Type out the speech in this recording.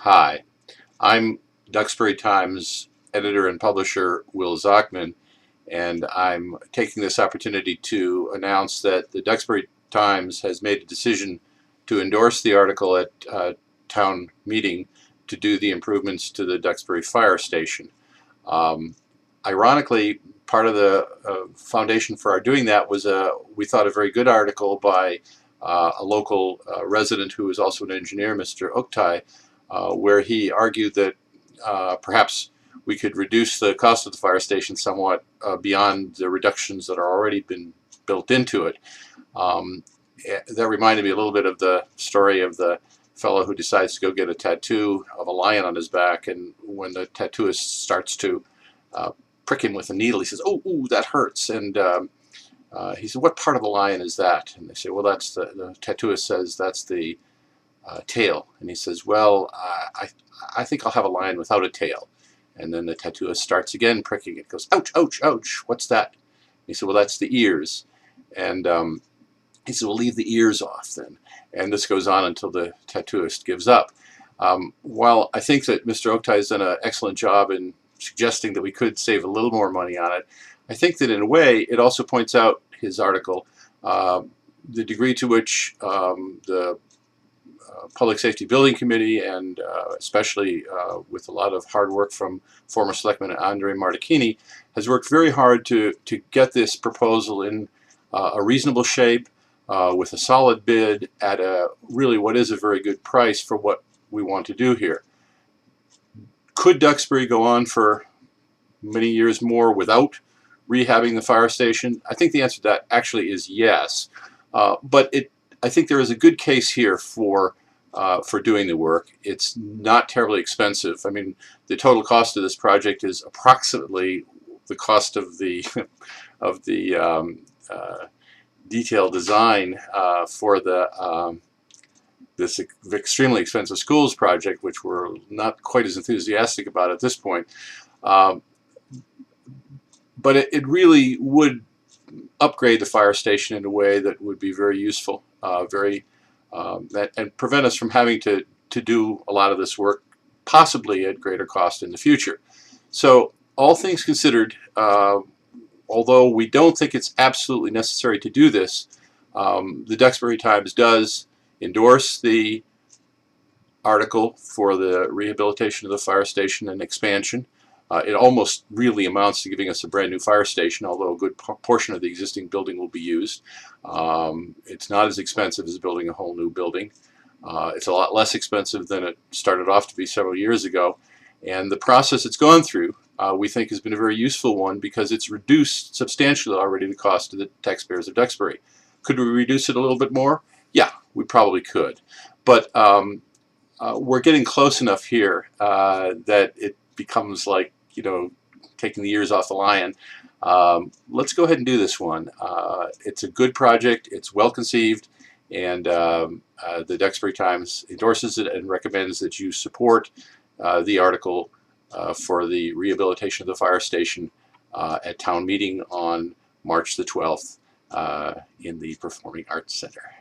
Hi, I'm Duxbury Times editor and publisher Will Zachmann, and I'm taking this opportunity to announce that the Duxbury Times has made a decision to endorse the article at town meeting to do the improvements to the Duxbury Fire Station. Ironically, part of the foundation for our doing that was we thought a very good article by a local resident who is also an engineer, Mr. Oktai, where he argued that perhaps we could reduce the cost of the fire station somewhat beyond the reductions that are already been built into it. That reminded me a little bit of the story of the fellow who decides to go get a tattoo of a lion on his back, and when the tattooist starts to prick him with a needle, he says, "Oh, ooh, that hurts." And he said, "What part of the lion is that?" And they say, "Well, that's the tattooist says that's the tail." And he says, "Well, I think I'll have a lion without a tail." And then the tattooist starts again pricking it. Goes, "Ouch, ouch, ouch, what's that?" He said, "Well, that's the ears." And he said, "Well, leave the ears off then." And this goes on until the tattooist gives up. While I think that Mr. Oktai has done an excellent job in suggesting that we could save a little more money on it, I think that in a way it also points out, his article, the degree to which the Public Safety Building Committee, and especially with a lot of hard work from former Selectman Andre Martachini, has worked very hard to get this proposal in a reasonable shape, with a solid bid at really what is a very good price for what we want to do here. Could Duxbury go on for many years more without rehabbing the fire station? I think the answer to that actually is yes. But I think there is a good case here for doing the work. It's not terribly expensive. I mean, the total cost of this project is approximately the cost of the detailed design for this extremely expensive schools project, which we're not quite as enthusiastic about at this point. But it really would upgrade the fire station in a way that would be very useful, and prevent us from having to do a lot of this work, possibly at greater cost in the future. So, all things considered, although we don't think it's absolutely necessary to do this, the Duxbury Times does endorse the article for the rehabilitation of the fire station and expansion. It almost really amounts to giving us a brand new fire station, although a good portion of the existing building will be used. It's not as expensive as building a whole new building. It's a lot less expensive than it started off to be several years ago. And the process it's gone through, we think, has been a very useful one, because it's reduced substantially already the cost to the taxpayers of Duxbury. Could we reduce it a little bit more? Yeah, we probably could. But we're getting close enough here that it becomes like, taking the ears off the lion. Let's go ahead and do this one. It's a good project. It's well conceived, and the Duxbury Times endorses it and recommends that you support the article for the rehabilitation of the fire station at town meeting on March the 12th in the Performing Arts Center.